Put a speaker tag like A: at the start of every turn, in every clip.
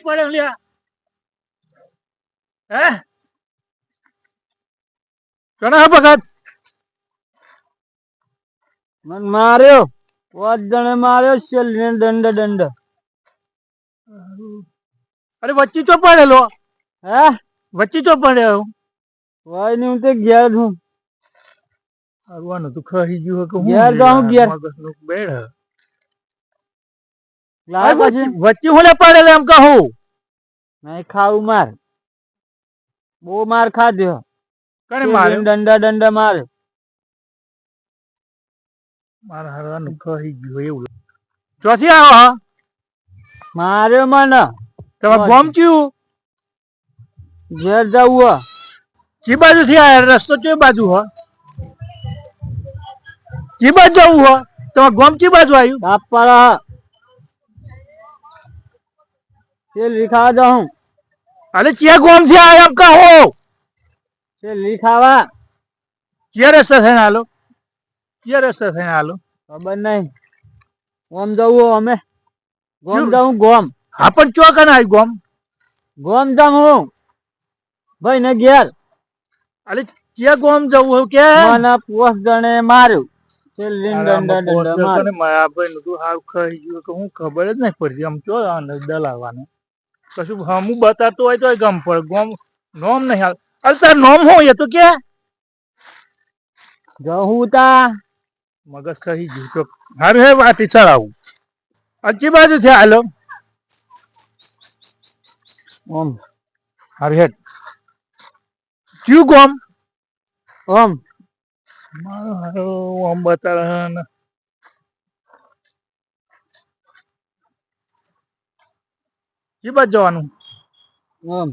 A: પડે લ્યા હે કોના ભગત
B: મન માર્યો 5 જણે માર્યો છે દંડ
A: અરે વચ્ચે તો પડેલો
B: હે
A: વચ્ચે તો પડ્યો
B: કોઈ નહીં હું તે ઘેર છું
A: આગવાનું તું ખરી ગયું કે હું
B: ઘેર જાઉં ઘેર
A: મગજનું બેડ
B: લાવ પછી
A: વચ્ચે હું લે પડેલો એમ કહું
B: નહીં ખાવું માર બહુ માર ખાધ્યો
A: કને મારે
B: દંડા મારે
A: મારા હારવાનું ખરી ગયું એવું ચોથી આવો હા
B: માર્યો મને
A: તમે ગોમ ચિયું
B: ઘેર જવું
A: કી બાજુ થી આયા રસ્તો કઈ બાજુ હ કી બાજુ જવું હ તમે ગોમ કી બાજુ આવ્યું
B: બાપા તે લીખા જાઉં
A: અરે ક્યાં ગોમ થી આયા એમ કહો
B: તે લીખાવા
A: ક્યાં રસ્તા થઈને હાલો ક્યાં રસ્તા થઈને હાલો
B: ખબર નહીં ગોમ જવું અમે ગોમ જાઉં ગોમ
A: હા પણ ચો કને આવી ગોમ
B: ગોમ જાઉં ભાઈ ને ઘેર
A: અરે ક્યાં ગોમ જવું કે
B: મને 5 જણે માર્યું તે દંડા
A: હું ખબર જ નહીં પડતી આમ ચો દલાવાનું કશું હમું બતાતો હોય તો ગમ પડે ગોમ નોમ નહીં હાલ અરે તાર નોમ હોય એ તો કે
B: જવું તા
A: મગજ કહી ગયું તો હારું હે વાટી ચડાવું અચ્છી બાજુ છે હાલો
B: ઓમ
A: હારું હેડ ક્યુ ગોમ
B: ઓમ
A: મારો હારો ઓમ બતાવે કી બાજુ જવાનું
B: ઓમ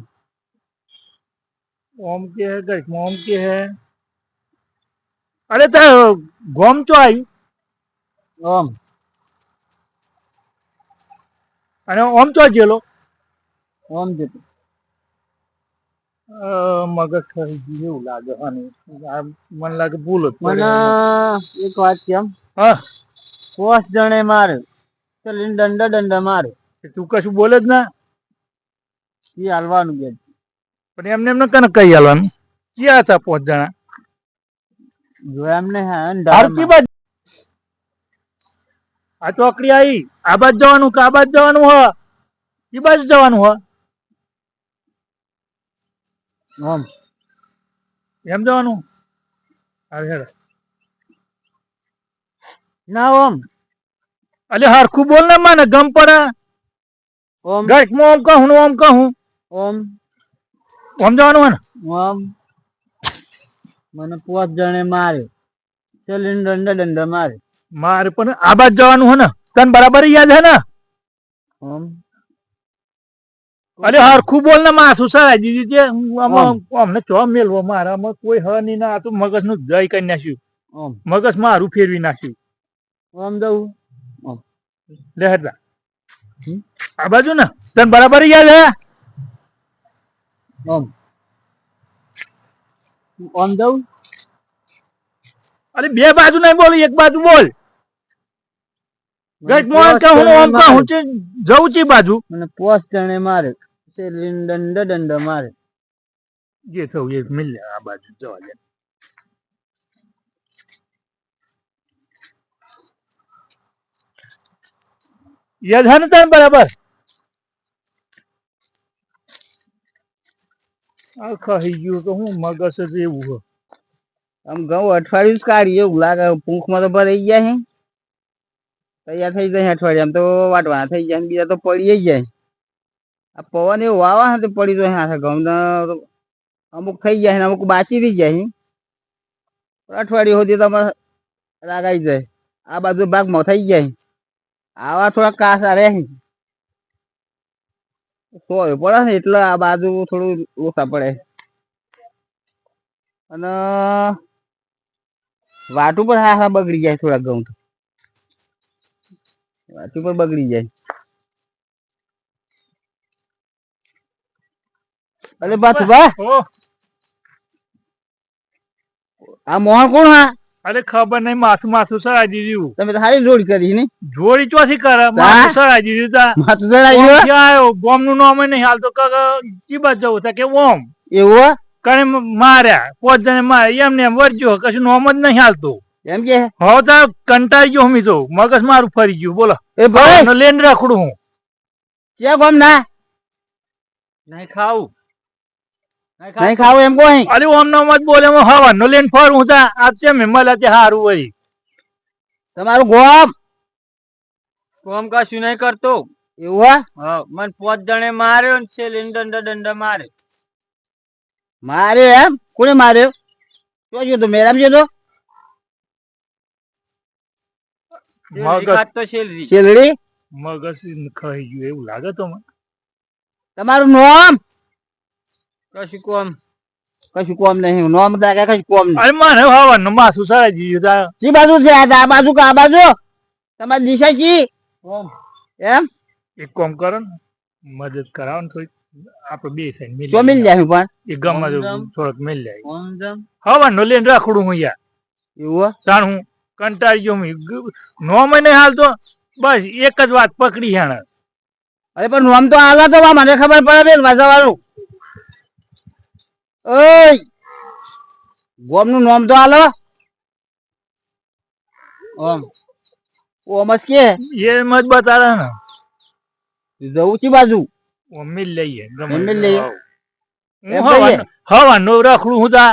A: ઓમ કે હે ગઈ ઓમ કે હે અરે તાર ગોમ ચો આવ્યું
B: ઓમ
A: અને ઓમ ચો ગયેલો
B: ઓમ જતું
A: મગજ થઈ ગયું એવું લાગે મને લાગે ભૂલ જ
B: મને એક વાત કેમ
A: હા
B: 5 જણે માર્યો ચાલ દંડા મારે
A: તું કશું બોલે જ ના
B: એ હાલવાનું કે
A: પણ એમને એમને કને કઈ હાલવાનું ક્યાં હતા 5 જણા
B: જો એમને
A: આ ચોકડી આવી આ બાજુ જવાનું કે આ બાજુ જવાનું હ એ બાજુ જવાનું હ
B: ઓમ
A: એમ જવાનું
B: ના ઓમ
A: અલે હરખું બોલ ને મને ગમ પડે
B: ઓમ
A: ઓમ કહું ઓમ કહું
B: ઓમ
A: ઓમ જવાનું હે ને
B: ઓમ મને 5 જણે મારે ચાલ દંડા મારે
A: મારે પણ આ બાજુ જવાનું હે ને તને બરાબર યાદ હે ને
B: ઓમ
A: અરે હરખું બોલ ને માથું સરાઈ દીધી છે અમને ચો મેલવો મારામાં કોઈ હ નહીં ના આ તો મગજ નું જય કરી નાખ્યું મગજ મારું ફેરવી નાખ્યું
B: ઓમ જવું
A: લે હેડલા આ બાજુ ને તને બરાબર યાદ હે
B: ઓમ ઓમ જવું
A: અરે બે બાજુ નહીં બોલ એક બાજુ બોલ ઓમ કહું છે જવું છે બાજુ
B: મને 5 જણે મારે દંડા મારે
A: જે થયું એ મિલ આ બાજુ જવા દે યાદ હે ને તને બરાબર આ કહી ગયું કે હું મગજ જ એવું હો
B: આમ ઘઉં અઠવાડિયું જ કાઢી એવું લાગે પૂંખમાં તો ભરાઈ ગયા છે તૈયાર થઈ જાય અઠવાડિયામાં તો વાટવાના થઈ જાય બીજા તો પડી જાય આ પવન એવું વાવા તો પડી જાય હાથે ઘઉં અમુક થઈ જાય ને અમુક બાચી રહી જાય અઠવાડિયું સુધી તમે લાગાઈ જાય આ બાજુ ભાગમાં થઈ જાય આવા થોડા કાસા રહે સોય પડે ને એટલે આ બાજુ થોડું ઓછા પડે અને વાટું પણ હા બગડી જાય થોડા ઘઉં તો વાટું પણ બગડી જાય અરે બસ બા આ મોહન કોણ હા
A: અરે ખબર નહીં માથું માથું સરાઈ દીધું.
B: તમે તો સારી જોડ કરી ને
A: જોડી ચોથી કરે માથું સરાઈ દીધું તા.
B: માથું ચડાવી
A: ઓમ ક્યાં આવ્યો ગોમ નું નામ નહીં હાલ તો ચીબા જવું તા કે ઓમ
B: એવું
A: કને માર્યા 5 જણે માર્યા એમને એમ વર્જ્યો કશું નામ જ નહીં હાલતું
B: એમ કે
A: હવે તો કંટાળી ગયો હમી તો મગજ મારું ફરી ગયું બોલો
B: એ ભાઈ
A: લેન રાખડું હું
B: ક્યાં ગોમ ના
A: નહીં ખાવું
B: નહીં ખાવું એમ કોઈ
A: અરે ઓમ નો મત બોલે હવા નો લેન ફરું તા આ તે મળ્યા તે હારું વળી
B: તમારું ગોમ
A: કોમ કશું નહીં કરતો
B: એવું
A: હા મને 5 જણે માર્યો ને છે દંડા દંડા મારે
B: માર્યો એમ કોને માર્યો તો જો તો મેરામ જો તો શેલડી
A: મગજ ખાઈ ગયું એવું લાગે તો મને
B: તમારું નામ
A: કશું કોમ
B: કશું કોમ નહીં નામ દાખા કશું કોમ નહીં
A: અરે મારે હવાનું માસું સરાઈ દીધું તા
B: કી બાજુ છે આ બાજુ કા બાજુ તમારી દિશા કી એમ
A: એક કોમ કરો ને મદદ કરાવો ને થોડી આપડે બે થઈને
B: તો મિલ જાય પણ
A: એ ગમમાં થોડોક મિલ જાય હવાનું લેન રાખડું હું યાર
B: એવું
A: તાણ હું કંટાળી ગયો હું નોમ નહીં હાલતો બસ એક જ વાત પકડી હેણ
B: અરે પણ નામ તો આલા તો મને ખબર પડે બેન વાજાવાળું ઓય ગોમ નું નામ તો આલો ઓમ ઓમ જ કે
A: એ મત બતાવે ને
B: જવું છે બાજુ
A: ઓમ મિલ લઈએ
B: મિલ લઈએ
A: હું હવાનું રાખડું હું તા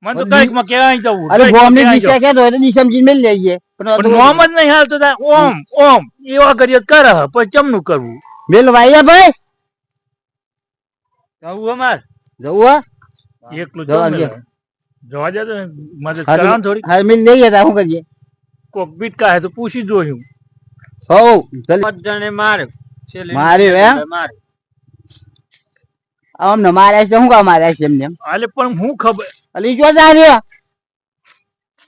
A: મને તો કઈક માં ક્યાં જવું
B: અરે ગોમ ની દિશા કે તો દિશા સમજી મિલ લઈએ
A: પણ નામ જ નહીં હાલતો તા ઓમ ઓમ એવા કરીએ કરે પછી ચમનું કરવું
B: મિલ વાયા ભાઈ
A: જવું અમાર
B: જવું
A: એકલું
B: જવા દે
A: જવા દે તો મદદ કરાવ થોડી
B: હા મિલ લઈએ તો શું કરીએ
A: કોક બીટ કાહે તો પૂછી જોયું
B: હો
A: જણે મારે
B: માર્યો એમ આમ ને માર્યા છે શું કા માર્યા છે એમને
A: અલે પણ હું ખબર
B: અલી જો જા રે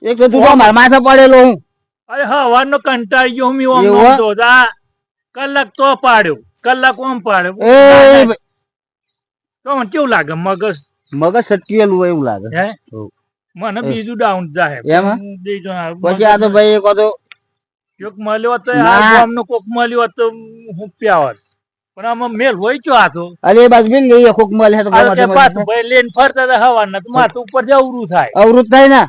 B: એક તો તું તો મારા માથે પડેલો હું
A: અરે હવાનો કંટાળી ગયો હું ઓમ તો કલાક તો પાડ્યો કલાક ઓમ પાડ્યો
B: એ
A: તો મને કેવું લાગે મગજ
B: મગજ સટકેલું હોય એવું લાગે
A: હે મને બીજું ડાઉન જાય
B: એમ પછી આ તો ભાઈ કો તો
A: કોક મળ્યો તો આ ગામનો કોક મળ્યો તો હું પ્યાવત પણ આમાં મેલ હોય ક્યો આ તો
B: અરે બાજુ મિલ લઈએ કોક મળે તો
A: પાછું ભાઈ લેન ફરતા હતા હવાના તો માથું ઉપર જવરું થાય
B: અવરું થાય ને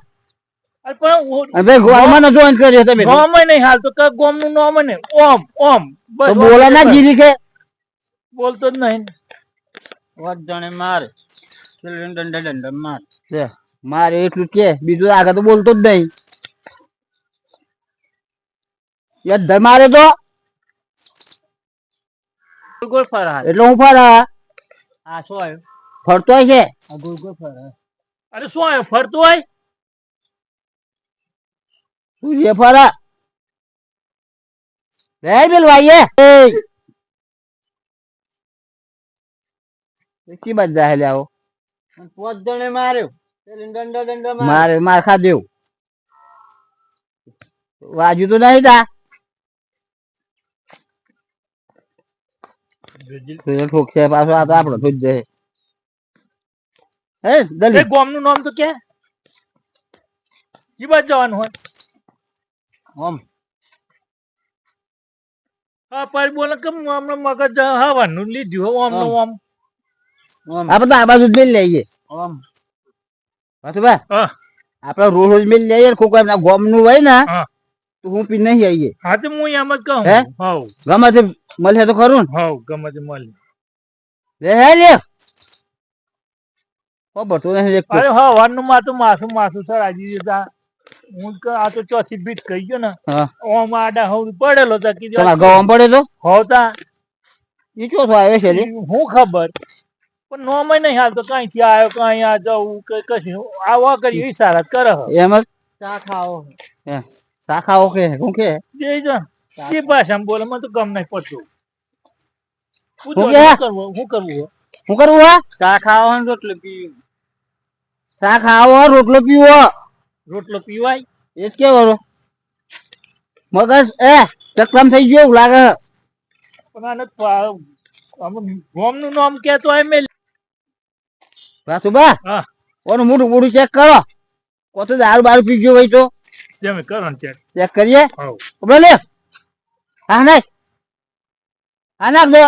B: ભાઈ ગોમનો જોઈન કર્યો તમે
A: ગોમ નહીં હાલ તો ગોમ નું નામ ને ઓમ ઓમ
B: બસ બોલા ના જીરી કે
A: બોલતો જ નહીં વાત જાણે મારે દંડા દંડા માર
B: મારે એટલું કે બીજું આગળ તો બોલતો જ નહીં યાર મારે તો
A: ગોળ ફરા
B: એટલે હું ફરા
A: આ શું આવ્યું
B: ફરતો છે
A: આ ગોળ ગોળ ફરા અરે શું આવ્યું ફરતો હોય
B: તું જે ફરા રે બેલ ભાઈ એ કી બાદ જાય લે આવો
A: 5 જણે માર્યો દંડા દંડા
B: મારે માર ખા દેવ વાજુ તો નહીં તા ઠોકશે પાછો આ તો આપણો ઠોક જાય હે દલી
A: ગોમ નું નામ તો કે ઈ બાદ જવાનું હોય ઓમ હા પર બોલે કે હમણાં મગજ હવાનું લીધું ઓમ નો ઓમ
B: આપણે આ બાજુ મિલ લઈએ
A: ઓમ
B: પાછું બા આપણે રોજ રોજ મિલ લઈએ કોક એમના ગોમ નું હોય ને તો હું પી નહીં આવીએ
A: હા તો હું એમ જ કહું
B: હે
A: હાઉ
B: ગમે તે મળે તો ખરું ને
A: હાઉ ગમે તે મળે
B: લે હે લે ખબર તો નહીં
A: અરે હવાનું માથું માસું માસું સર આજી જતા હું આ તો ચોથી બીટ કહી ગયો ને ઓમ આડા હું પડેલો તા કીધું
B: તમારા ગામ પડે તો
A: હોતા
B: ઈ ચોથો આવે છે
A: હું ખબર પણ નોમ નહીં હાલ તો કઈ થી આવ્યો કઈ આ જવું કે કશું આવા કરી ઈશારા કરે
B: એમ જ
A: ચા ખાઓ
B: શાખા ઓકે શું કે
A: જઈ જા કે ભાષામાં બોલે મને તો ગમ નહીં પડતું
B: શું
A: કરવું
B: શું કરવું હા
A: ચા ખાવા રોટલો પીવું
B: ચા ખાવો રોટલો પીવો
A: રોટલો પીવાય
B: એ જ કેવો મગજ ચક્રમ થઈ ગયો એવું લાગે
A: પણ આને ગોમ નું નામ કેતો એમ
B: વાસુબા ઓનું મોટું મોટું ચેક કરો કોતો દારૂ બારૂ પી ગયો હોય તો
A: તમે કરો ને
B: ચેક કરીએ.
A: હાઉ.
B: બોલે હા નાખ દો.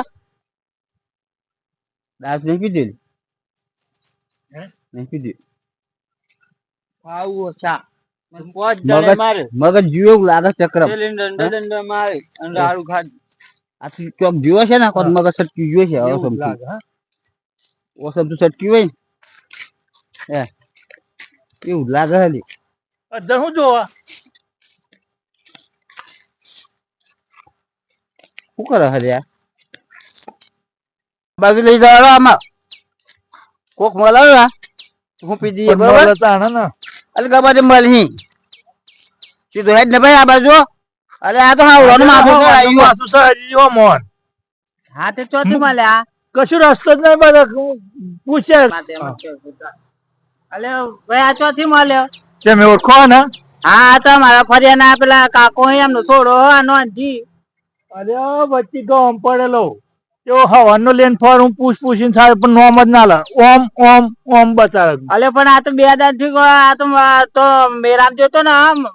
B: દારૂ નહીં પીધું
A: હે?
B: નહીં પીધું.
C: આવું ઓછા પોચ
B: મગજ
C: જણે મારે
B: મગજ જીવો એવું લાગે ચક્ર.
C: સિલિન્ડર મારે અને દારૂ ખાધું.
B: આ ચોક જીવો છે ને કોણ મગજ સટકી ગયો છે હવે
A: એવું
B: સમજી.
A: લાગે, હા?
B: ઓસમ તો સટકી હોય ને એવું લાગે હલી.
A: અધર હું જોવા
B: શું કરે હલ્યા બાજુ લઈ જવાનો આમાં કોક મળે ને હું પી દઈએ
A: પણ
B: બરોબર.
A: મળે તાણે ને.
B: અરે ગબાજે મળી સીધો હેડ ને ભાઈ આ બાજુ. અરે આ તો હાવવાનું માથું ચડાયું.
A: માથું ચડાઈ ગયું, મોહન.
C: હા તે ચોથી મળ્યા
A: કશું રસ્તો જ નહીં બધા પૂછ્યા
C: અલે ભાઈ આ ચોથી મળ્યો.
A: તમે ઓળખો ને?
C: હા આ તો મારા ફરિયાના પેલા કાકો એમનો થોડો આનો જી
A: અરે વચ્ચે ગમ પડેલો તેઓ હવાનો લેન ફોર હું પૂછીને સાહેબ પણ નોમ જ ના લે. ઓમ ઓમ ઓમ બતાવે.
C: અલે પણ આ તો 2 દાડ થી આ તો મેરામ જોતો ને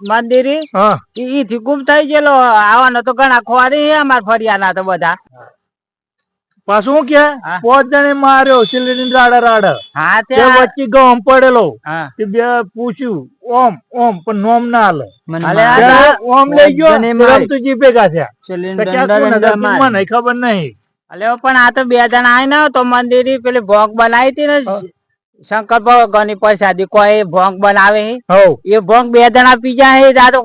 C: મંદિરી
A: હા
C: ઈ થી ગુમ થઈ ગયેલો. આવાનો તો ઘણા ખોરી અમાર ફરિયાના તો બધા.
A: પાછું શું કે
C: હા.
A: 5 જણે માર્યો સિલિન્ડર રાડા.
C: હા તે
A: તે વચ્ચે ગમ પડેલો
C: હા
A: તે બે પૂછ્યું ઓમ ઓમ પણ નોમ ના લે.
C: અલે આ
A: ત્યારે ઓમ લઈ ગયો
C: જણે મારી.
A: રમતુજી ભેગા થયા. તો
C: સિલિન્ડર
A: ક્યાં કોણ હતા? મને ખબર નહીં.
C: અલે પણ આ તો 2 જણા આય ને તો મંદિરી પેલી ભોગ બનાવી હતી ને શંકર ભગવાન ની પ્રસાદી કોઈ ભોગ બનાવે હે.
A: હવ
C: એ ભોગ 2 જણા પી જાય આ તો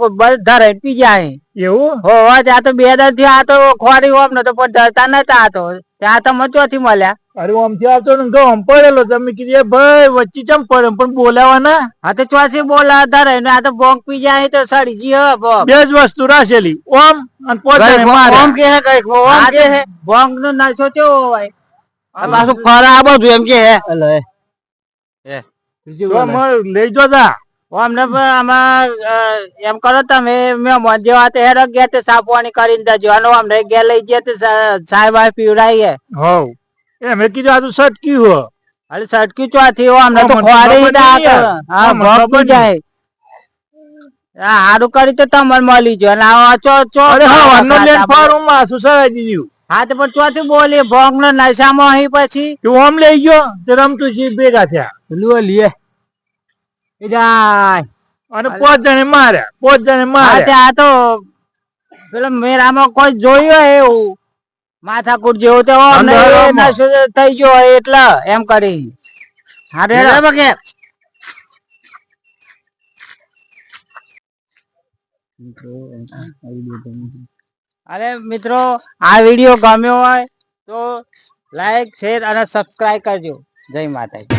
C: ધરે પી જાય.
A: એવું
C: હો આ તો 2 દાડ થી આ તો ખોરી હોમ ને તો પણ ધરતા નતા આ તો ત્યાં તો મચોથી મળ્યા.
A: અરે આમથી આવતો ને ગમ પડેલો તમે કીધું એ ભાઈ વચ્ચે ચમ પડે પણ બોલાવા ના.
C: હા તો ચોથી બોલા ધરે ને આ તો ભોગ પી જાય તો સડી જી હે ભોગ.
A: બે જ વસ્તુ રાખેલી ઓમ અને 5 જણે માર્યા.
B: ઓમ કે હે કઈક ઓમ
C: આ
B: કે
C: તો
B: હે
C: ભોગ નો નશો કેવો હોય.
B: આ પાછું ખરા આ બધું એમ કે હે. અલે
A: તો લઈ જો તા.
C: અમને આમાં એમ કરો તમે મેં જેવા તો હેરો ગયા તે સાપવાની કરીને જજો અને અમને ગયા લઈ ગયા તે સાહેબ પીવડાવીએ.
A: હવ એમ કીધું આ તો સટક્યું હો.
C: અરે સટકી ચોથી અમને તો
A: મને
C: ખોરી
A: ખબર નહીં યાર.
C: હા
A: મને
C: ભોગ
A: ખબર
C: પી જાય. હા હારું કરી તો તમને મળી જો અને આ ચો ચો
A: અરે હા વાનો લેન ફોર હું માથું સરાઈ દીધું.
C: હા તો પણ ચોથી બોલી ભોગ નો નશામાં અહીં પછી
A: તું ઓમ લઈ ગયો તે રમતુજી ભેગા થયા
B: લુઓ લીએ એ જાય
A: અને 5 જણે માર્યા. 5 જણે
C: હા
A: માર્યા.
C: તે આ તો પેલો મેરામાં કોઈ જોયું હોય એવું માથાકૂટ જેવું તો અમને એ
A: અંધારામાં.
C: નશો થઈ ગયો હોય એટલે એમ કરી. હા રેડો કે અરે મિત્રો આ વિડીયો ગમ્યો હોય તો લાઈક શેર અને સબસ્ક્રાઇબ કરજો. જય માતાજી.